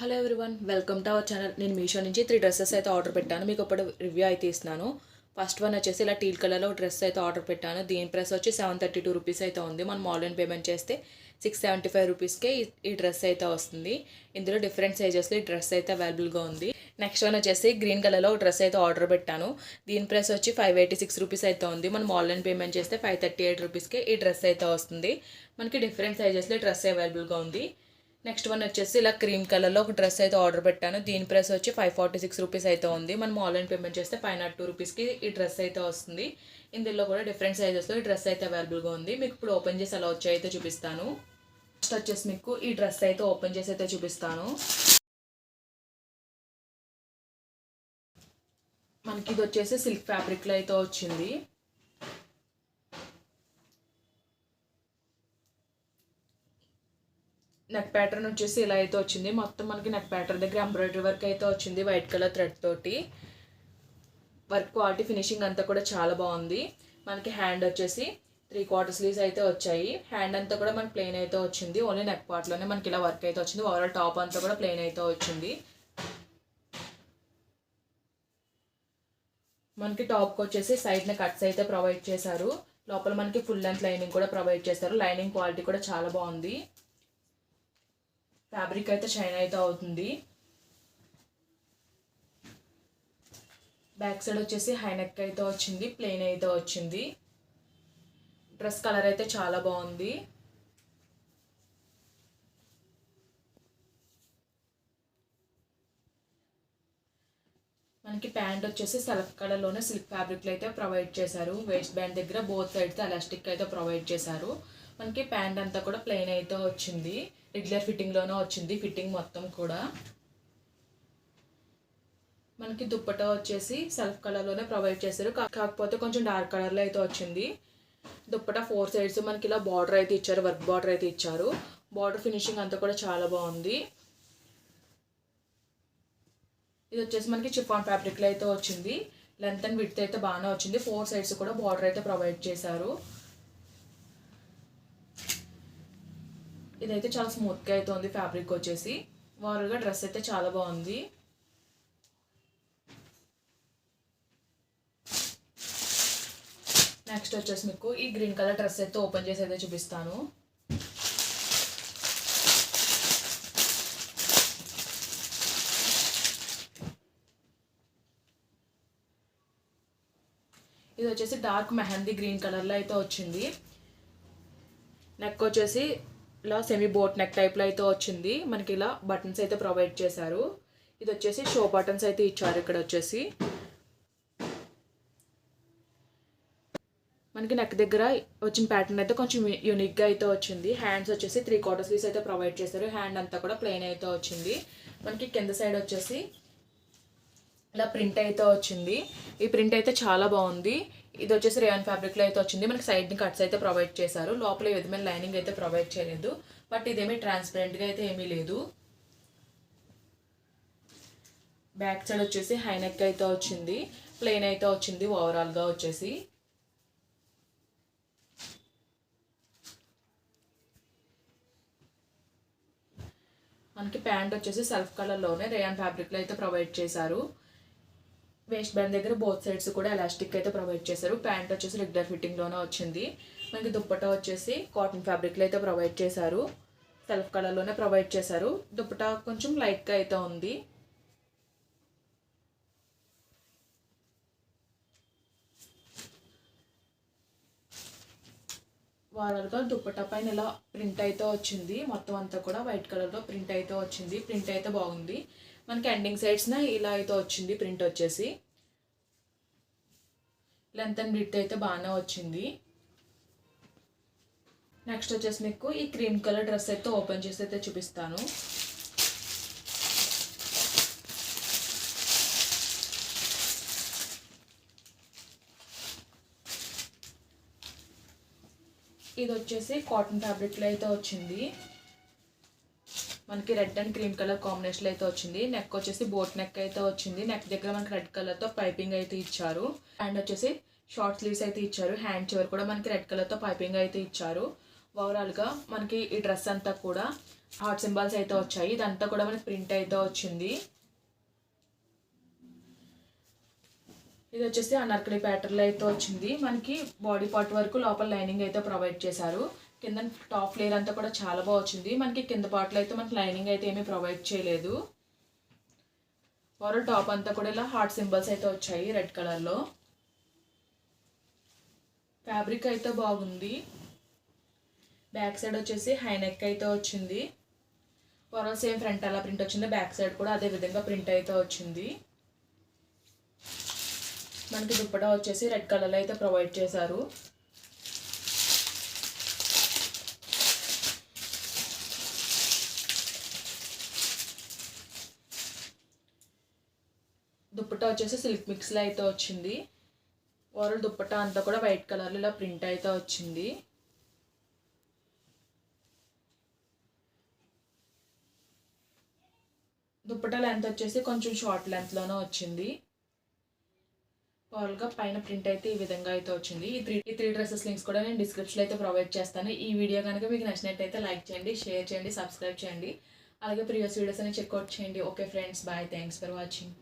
Hello everyone, welcome to our channel. నేను మీషో నుంచి 3 dresses అయితే ఆర్డర్ పెట్టాను. మీకు ఇప్పుడు రివ్యూ అయితే ఇస్తున్నాను. ఫస్ట్ వన్ వచ్చేసి ఇలా టీల్ కలర్లో డ్రెస్ అయితే ఆర్డర్ పెట్టాను. దీని ప్రైస్ వచ్చి 732 రూపీస్ అయితే ఉంది. మనం ఆన్లైన్ పేమెంట్ చేస్తే 675 రూపీస్కే ఈ డ్రెస్ అయితే వస్తుంది. ఇందులో డిఫరెంట్ సైజెస్లో ఈ డ్రెస్ అయితే అవైలబుల్గా ఉంది. నెక్స్ట్ వన్ వచ్చేసి గ్రీన్ కలర్లో డ్రెస్ అయితే ఆర్డర్ పెట్టాను. దీని ప్రైస్ వచ్చి 586 రూపీస్ అయితే ఉంది. మనం ఆన్లైన్ పేమెంట్ చేస్తే 538 రూపీస్కే ఈ డ్రెస్ అయితే వస్తుంది. మనకి డిఫరెంట్ సైజెస్లో డ్రెస్ అవైలబుల్గా ఉంది. నెక్స్ట్ వన్ వచ్చేసి ఇలా క్రీమ్ కలర్లో ఒక డ్రెస్ అయితే ఆర్డర్ పెట్టాను. దీని ప్రైస్ వచ్చి 546 రూపీస్ అయితే ఉంది. మనం ఆన్లైన్ పేమెంట్ చేస్తే 502 రూపీస్కి ఈ డ్రెస్ అయితే వస్తుంది. ఇందులో కూడా డిఫరెంట్ సైజెస్లో ఈ డ్రెస్ అయితే అవైలబుల్గా ఉంది. మీకు ఇప్పుడు ఓపెన్ చేసి అలా వచ్చి అయితే చూపిస్తాను. నెక్స్ట్ వచ్చేసి మీకు ఈ డ్రెస్ అయితే ఓపెన్ చేసి అయితే చూపిస్తాను. మనకి ఇది వచ్చేసి సిల్క్ ఫ్యాబ్రిక్లో అయితే వచ్చింది. నెక్ ప్యాటర్న్ వచ్చేసి ఇలా అయితే వచ్చింది. మొత్తం మనకి నెక్ ప్యాటర్న్ దగ్గర ఎంబ్రాయిడరీ వర్క్ అయితే వచ్చింది వైట్ కలర్ థ్రెడ్ తోటి. వర్క్ క్వాలిటీ ఫినిషింగ్ అంతా కూడా చాలా బాగుంది. మనకి హ్యాండ్ వచ్చేసి 3/4 స్లీవ్స్ అయితే వచ్చాయి. హ్యాండ్ అంతా కూడా మనకి ప్లెయిన్ అయితే వచ్చింది. ఓన్లీ నెక్ పార్ట్లోనే మనకి ఇలా వర్క్ అయితే వచ్చింది. ఓవరాల్ టాప్ అంతా కూడా ప్లెయిన్ అయితే వచ్చింది. మనకి టాప్కి వచ్చేసి సైడ్న కట్స్ అయితే ప్రొవైడ్ చేశారు. లోపల మనకి ఫుల్ లెంత్ లైనింగ్ కూడా ప్రొవైడ్ చేశారు. లైనింగ్ క్వాలిటీ కూడా చాలా బాగుంది. ఫ్యాబ్రిక్ అయితే షైన్ అయితే అవుతుంది. బ్యాక్ సైడ్ వచ్చేసి హై నెక్ అయితే వచ్చింది, ప్లెయిన్ అయితే వచ్చింది. డ్రెస్ కలర్ అయితే చాలా బాగుంది. మనకి ప్యాంట్ వచ్చేసి సెల్ఫ్ కలర్లోనే సిల్క్ ఫ్యాబ్రిక్లో అయితే ప్రొవైడ్ చేశారు. వేస్ట్ బ్యాండ్ దగ్గర బోత్ సైడ్స్ ఎలాస్టిక్ అయితే ప్రొవైడ్ చేశారు. మనకి ప్యాంట్ అంతా కూడా ప్లెయిన్ అయితే వచ్చింది. రెగ్యులర్ ఫిట్టింగ్లోనే వచ్చింది. ఫిట్టింగ్ మొత్తం కూడా మనకి దుప్పటా వచ్చేసి సెల్ఫ్ కలర్లోనే ప్రొవైడ్ చేశారు. కాకపోతే కొంచెం డార్క్ కలర్లో అయితే వచ్చింది. దుప్పటా 4 సైడ్స్ మనకి ఇలా బార్డర్ అయితే ఇచ్చారు. వర్క్ బార్డర్ అయితే ఇచ్చారు. బార్డర్ ఫినిషింగ్ అంతా కూడా చాలా బాగుంది. ఇది వచ్చేసి మనకి చిఫాన్ ఫ్యాబ్రిక్లో అయితే వచ్చింది. లెంత్ అండ్ విడ్త్ అయితే బాగానే వచ్చింది. 4 సైడ్స్ కూడా బార్డర్ అయితే ప్రొవైడ్ చేశారు. ఇదైతే చాలా స్మూత్గా అయితే ఉంది. ఫ్యాబ్రిక్ వచ్చేసి ఓవరాల్గా డ్రెస్ అయితే చాలా బాగుంది. నెక్స్ట్ వచ్చేసి మీకు ఈ గ్రీన్ కలర్ డ్రెస్ అయితే ఓపెన్ చేసి అయితే చూపిస్తాను. ఇది వచ్చేసి డార్క్ మెహందీ గ్రీన్ కలర్లో అయితే వచ్చింది. నెక్ వచ్చేసి ఇలా సెమీ బోట్ నెక్ టైప్లో అయితే వచ్చింది. మనకి ఇలా బటన్స్ అయితే ప్రొవైడ్ చేశారు. ఇది వచ్చేసి షో బటన్స్ అయితే ఇచ్చారు. ఇక్కడ వచ్చేసి మనకి నెక్ దగ్గర వచ్చిన ప్యాటర్న్ అయితే కొంచెం యూనిక్గా అయితే వచ్చింది. హ్యాండ్స్ వచ్చేసి 3/4 స్లీవ్స్ అయితే ప్రొవైడ్ చేశారు. హ్యాండ్ అంతా కూడా ప్లెయిన్ అయితే వచ్చింది. మనకి కింద సైడ్ వచ్చేసి ఇలా ప్రింట్ అయితే వచ్చింది. ఈ ప్రింట్ అయితే చాలా బాగుంది. ఇది వచ్చేసి రేయాన్ ఫ్యాబ్రిక్లో అయితే వచ్చింది. మనకి సైడ్ని కట్స్ అయితే ప్రొవైడ్ చేశారు. లోపల ఈ విధమైన లైనింగ్ అయితే ప్రొవైడ్ చేయలేదు. బట్ ఇదేమీ ట్రాన్స్పరెంట్గా అయితే ఏమీ లేదు. బ్యాక్ సైడ్ వచ్చేసి హై నెక్ అయితే వచ్చింది. ప్లెయిన్ అయితే వచ్చింది ఓవరాల్గా వచ్చేసి. మనకి ప్యాంట్ వచ్చేసి సెల్ఫ్ కలర్లోనే రేయాన్ ఫ్యాబ్రిక్లో అయితే ప్రొవైడ్ చేశారు. వేస్ట్ బ్యాండ్ దగ్గర బోత్ సైడ్స్ కూడా ఎలాస్టిక్ అయితే ప్రొవైడ్ చేశారు. ప్యాంట్ వచ్చేసి రెగ్యులర్ ఫిట్టింగ్లోనే వచ్చింది. మనకి దుప్పటా వచ్చేసి కాటన్ ఫ్యాబ్రిక్లో అయితే ప్రొవైడ్ చేశారు. సెల్ఫ్ కలర్లోనే ప్రొవైడ్ చేశారు. దుప్పటా కొంచెం లైట్గా అయితే ఉంది. వారాలుగా దుప్పటా పైన ఇలా ప్రింట్ అయితే వచ్చింది. మొత్తం అంతా కూడా వైట్ కలర్లో ప్రింట్ అయితే వచ్చింది. ప్రింట్ అయితే బాగుంది. మనకి ఎండింగ్ సైడ్స్న ఇలా అయితే వచ్చింది. ప్రింట్ వచ్చేసి లెంత్ అండ్ విడ్త్ అయితే బాగానే వచ్చింది. నెక్స్ట్ వచ్చేసి మీకు ఈ క్రీమ్ కలర్ డ్రెస్ అయితే ఓపెన్ చేసి అయితే చూపిస్తాను. ఇది వచ్చేసి కాటన్ ఫ్యాబ్రిక్లో అయితే వచ్చింది. మనకి రెడ్ అండ్ క్రీమ్ కలర్ కాంబినేషన్లో అయితే వచ్చింది. నెక్ వచ్చేసి బోట్ నెక్ అయితే వచ్చింది. నెక్ దగ్గర మనకి రెడ్ కలర్తో పైపింగ్ అయితే ఇచ్చారు. అండ్ వచ్చేసి షార్ట్ స్లీవ్స్ అయితే ఇచ్చారు. హ్యాండ్ చివరి కూడా మనకి రెడ్ కలర్తో పైపింగ్ అయితే ఇచ్చారు. ఓవరాల్గా మనకి ఈ డ్రెస్ అంతా కూడా హార్ట్ సింబల్స్ అయితే వచ్చాయి. ఇదంతా కూడా మనకి ప్రింట్ అయితే వచ్చింది. ఇది వచ్చేసి అనార్కలి ప్యాటర్న్లో అయితే వచ్చింది. మనకి బాడీ పార్ట్ వరకు లోపల లైనింగ్ అయితే ప్రొవైడ్ చేశారు. కింద టాప్ లేయర్ అంతా కూడా చాలా బాగా వచ్చింది. మనకి కింద పార్ట్లో అయితే మనకి లైనింగ్ అయితే ఏమీ ప్రొవైడ్ చేయలేదు. ఓవరాల్ టాప్ అంతా కూడా ఇలా హార్ట్ సింబల్స్ అయితే వచ్చాయి రెడ్ కలర్లో. ఫ్యాబ్రిక్ అయితే బాగుంది. బ్యాక్ సైడ్ వచ్చేసి హై నెక్ అయితే వచ్చింది. ఓవరాల్ సేమ్ ఫ్రంట్ అలా ప్రింట్ వచ్చింది, బ్యాక్ సైడ్ కూడా అదే విధంగా ప్రింట్ అయితే వచ్చింది. మనకి దుప్పటా వచ్చేసి రెడ్ కలర్లో అయితే ప్రొవైడ్ చేశారు. దుప్పటా వచ్చేసి సిల్క్ మిక్స్లో అయితే వచ్చింది. ఓవరాల్ దుప్పటా అంతా కూడా వైట్ కలర్లో ఇలా ప్రింట్ అయితే వచ్చింది. దుప్పటా లెంత్ వచ్చేసి కొంచెం షార్ట్ లెంత్లోనే వచ్చింది. ఓవరాల్గా పైన ప్రింట్ అయితే ఈ విధంగా అయితే వచ్చింది. ఈ త్రీ డ్రెస్సెస్ లింక్స్ కూడా నేను డిస్క్రిప్షన్లో అయితే ప్రొవైడ్ చేస్తాను. ఈ వీడియో కనుక మీకు నచ్చినట్టయితే లైక్ చేయండి, షేర్ చేయండి, సబ్స్క్రైబ్ చేయండి. అలాగే ప్రీవియస్ వీడియోస్ అని చెక్అవుట్ చేయండి. Okay friends, bye, thanks for watching.